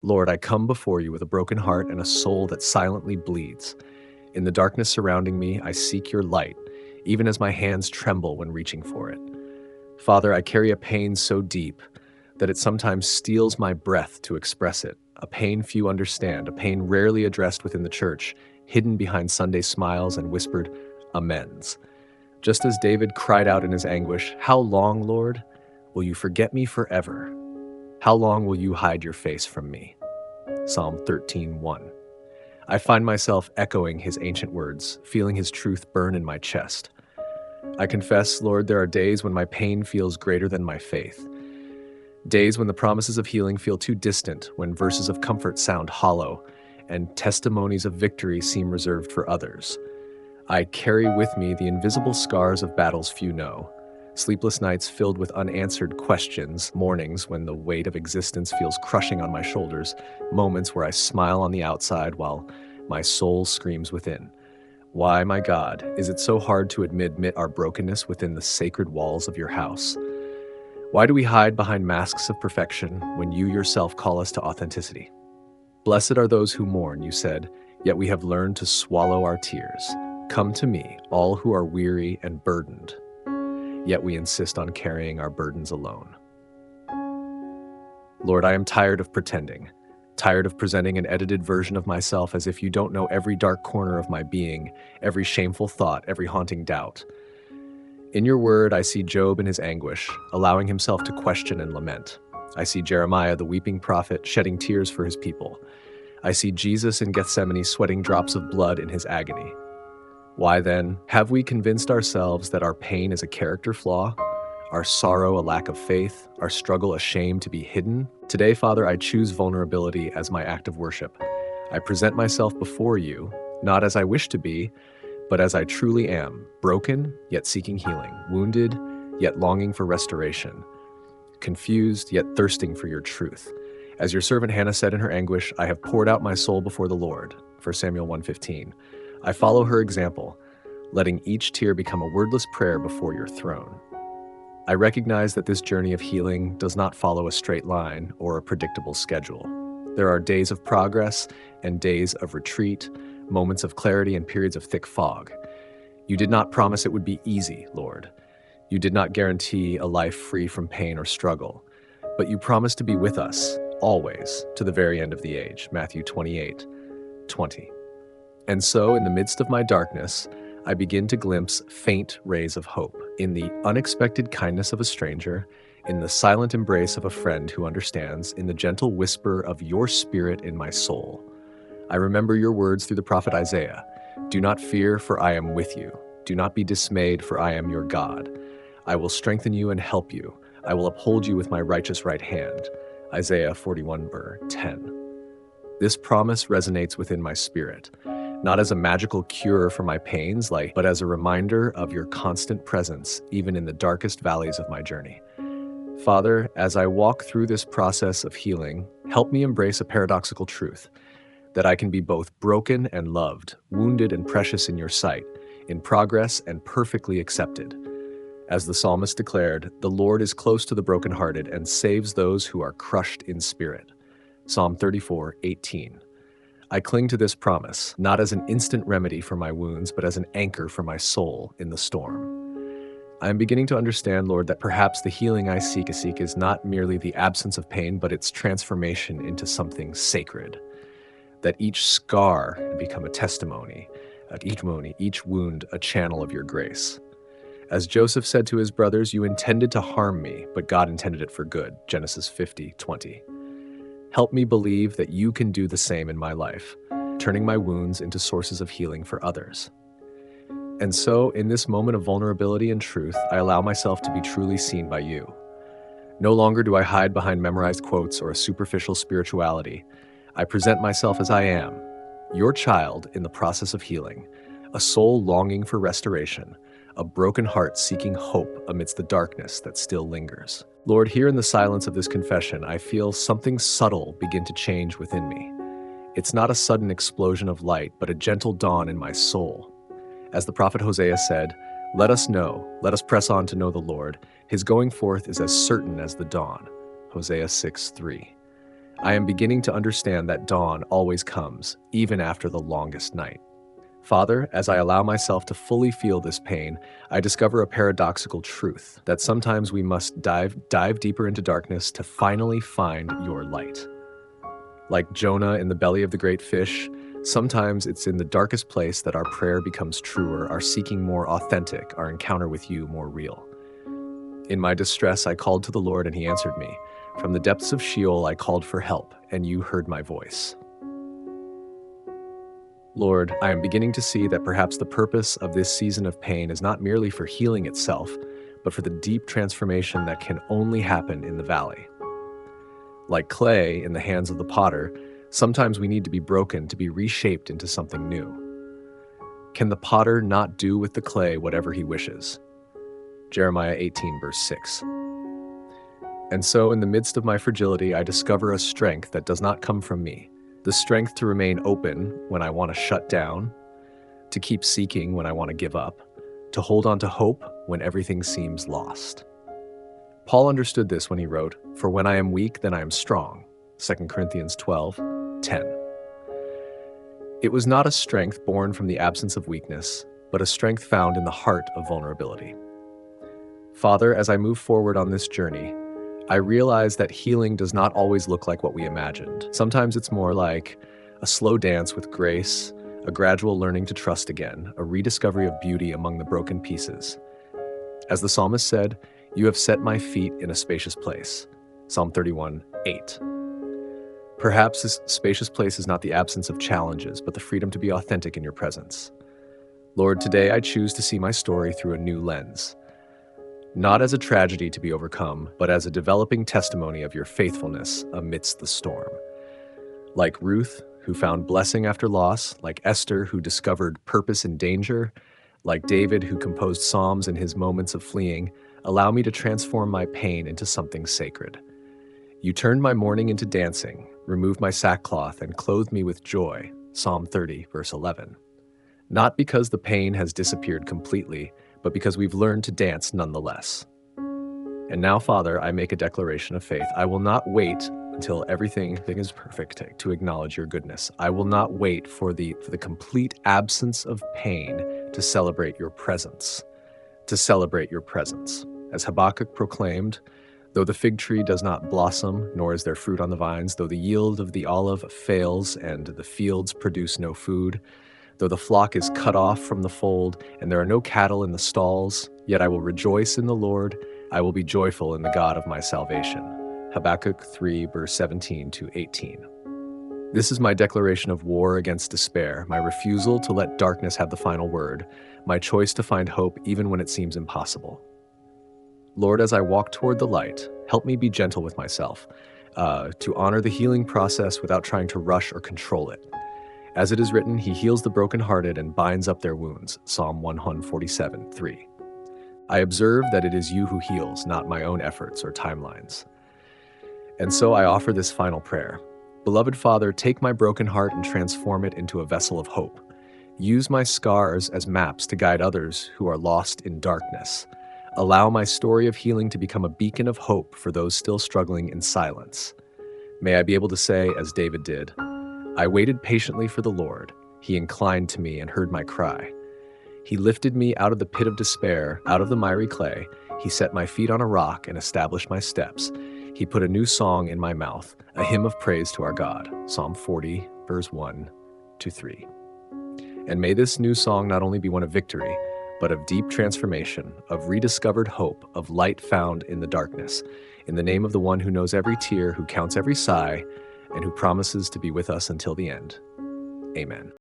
Lord, I come before you with a broken heart and a soul that silently bleeds. In the darkness surrounding me, I seek your light, even as my hands tremble when reaching for it. Father, I carry a pain so deep that it sometimes steals my breath to express it, a pain few understand, a pain rarely addressed within the church, hidden behind Sunday smiles and whispered amends. Just as David cried out in his anguish, "How long, Lord? Will you forget me forever? How long will you hide your face from me?" Psalm 13:1. I find myself echoing his ancient words, feeling his truth burn in my chest. I confess, Lord, there are days when my pain feels greater than my faith. Days when the promises of healing feel too distant, when verses of comfort sound hollow, and testimonies of victory seem reserved for others. I carry with me the invisible scars of battles few know. Sleepless nights filled with unanswered questions, mornings when the weight of existence feels crushing on my shoulders, moments where I smile on the outside while my soul screams within. Why, my God, is it so hard to admit our brokenness within the sacred walls of your house? Why do we hide behind masks of perfection when you yourself call us to authenticity? Blessed are those who mourn, you said, yet we have learned to swallow our tears. Come to me, all who are weary and burdened, yet we insist on carrying our burdens alone. Lord, I am tired of pretending, tired of presenting an edited version of myself as if you don't know every dark corner of my being, every shameful thought, every haunting doubt. In your word, I see Job in his anguish, allowing himself to question and lament. I see Jeremiah, the weeping prophet, shedding tears for his people. I see Jesus in Gethsemane sweating drops of blood in his agony. Why then, have we convinced ourselves that our pain is a character flaw, our sorrow a lack of faith, our struggle a shame to be hidden? Today, Father, I choose vulnerability as my act of worship. I present myself before you, not as I wish to be, but as I truly am, broken, yet seeking healing, wounded, yet longing for restoration, confused, yet thirsting for your truth. As your servant Hannah said in her anguish, I have poured out my soul before the Lord, 1 Samuel 1:15. I follow her example, letting each tear become a wordless prayer before your throne. I recognize that this journey of healing does not follow a straight line or a predictable schedule. There are days of progress and days of retreat, moments of clarity and periods of thick fog. You did not promise it would be easy, Lord. You did not guarantee a life free from pain or struggle, but you promised to be with us, always, to the very end of the age, Matthew 28:20. And so, in the midst of my darkness, I begin to glimpse faint rays of hope, in the unexpected kindness of a stranger, in the silent embrace of a friend who understands, in the gentle whisper of your spirit in my soul. I remember your words through the prophet Isaiah. Do not fear, for I am with you. Do not be dismayed, for I am your God. I will strengthen you and help you. I will uphold you with my righteous right hand. Isaiah 41:10. This promise resonates within my spirit, not as a magical cure for my pains, but as a reminder of your constant presence, even in the darkest valleys of my journey. Father, as I walk through this process of healing, help me embrace a paradoxical truth, that I can be both broken and loved, wounded and precious in your sight, in progress and perfectly accepted. As the psalmist declared, the Lord is close to the brokenhearted and saves those who are crushed in spirit. Psalm 34:18. I cling to this promise, not as an instant remedy for my wounds, but as an anchor for my soul in the storm. I am beginning to understand, Lord, that perhaps the healing I seek is not merely the absence of pain, but its transformation into something sacred. That each scar become a testimony, each wound a channel of your grace. As Joseph said to his brothers, you intended to harm me, but God intended it for good, Genesis 50:20. Help me believe that you can do the same in my life, turning my wounds into sources of healing for others. And so, in this moment of vulnerability and truth, I allow myself to be truly seen by you. No longer do I hide behind memorized quotes or a superficial spirituality. I present myself as I am, your child in the process of healing, a soul longing for restoration, a broken heart seeking hope amidst the darkness that still lingers. Lord, here in the silence of this confession, I feel something subtle begin to change within me. It's not a sudden explosion of light, but a gentle dawn in my soul. As the prophet Hosea said, let us press on to know the Lord. His going forth is as certain as the dawn. Hosea 6:3. I am beginning to understand that dawn always comes, even after the longest night. Father, as I allow myself to fully feel this pain, I discover a paradoxical truth that sometimes we must dive deeper into darkness to finally find your light. Like Jonah in the belly of the great fish, sometimes it's in the darkest place that our prayer becomes truer, our seeking more authentic, our encounter with you more real. In my distress, I called to the Lord and he answered me. From the depths of Sheol, I called for help, and you heard my voice. Lord, I am beginning to see that perhaps the purpose of this season of pain is not merely for healing itself, but for the deep transformation that can only happen in the valley. Like clay in the hands of the potter, sometimes we need to be broken to be reshaped into something new. Can the potter not do with the clay whatever he wishes? Jeremiah 18, verse 6. And so, in the midst of my fragility, I discover a strength that does not come from me. The strength to remain open when I want to shut down, to keep seeking when I want to give up, to hold on to hope when everything seems lost. Paul understood this when he wrote, "For when I am weak, then I am strong." 2 Corinthians 12:10. It was not a strength born from the absence of weakness, but a strength found in the heart of vulnerability. Father, as I move forward on this journey, I realize that healing does not always look like what we imagined. Sometimes it's more like a slow dance with grace, a gradual learning to trust again, a rediscovery of beauty among the broken pieces. As the psalmist said, "You have set my feet in a spacious place." Psalm 31:8. Perhaps this spacious place is not the absence of challenges, but the freedom to be authentic in your presence. Lord, today I choose to see my story through a new lens. Not as a tragedy to be overcome, but as a developing testimony of your faithfulness amidst the storm. Like Ruth, who found blessing after loss, like Esther, who discovered purpose in danger, like David, who composed psalms in his moments of fleeing, allow me to transform my pain into something sacred. You turned my mourning into dancing, removed my sackcloth, and clothed me with joy. Psalm 30, verse 11. Not because the pain has disappeared completely, but because we've learned to dance nonetheless. And now, Father, I make a declaration of faith. I will not wait until everything is perfect to acknowledge your goodness. I will not wait for the complete absence of pain to celebrate your presence. As Habakkuk proclaimed, though the fig tree does not blossom, nor is there fruit on the vines, though the yield of the olive fails and the fields produce no food, though the flock is cut off from the fold, and there are no cattle in the stalls, yet I will rejoice in the Lord. I will be joyful in the God of my salvation. Habakkuk 3, verse 17 to 18. This is my declaration of war against despair, my refusal to let darkness have the final word, my choice to find hope even when it seems impossible. Lord, as I walk toward the light, help me be gentle with myself, to honor the healing process without trying to rush or control it. As it is written, he heals the brokenhearted and binds up their wounds. Psalm 147:3. I observe that it is you who heals, not my own efforts or timelines. And so I offer this final prayer. Beloved Father, take my broken heart and transform it into a vessel of hope. Use my scars as maps to guide others who are lost in darkness. Allow my story of healing to become a beacon of hope for those still struggling in silence. May I be able to say, as David did, I waited patiently for the Lord. He inclined to me and heard my cry. He lifted me out of the pit of despair, out of the miry clay. He set my feet on a rock and established my steps. He put a new song in my mouth, a hymn of praise to our God. Psalm 40, verse 1 to 3. And may this new song not only be one of victory, but of deep transformation, of rediscovered hope, of light found in the darkness. In the name of the one who knows every tear, who counts every sigh, and who promises to be with us until the end. Amen.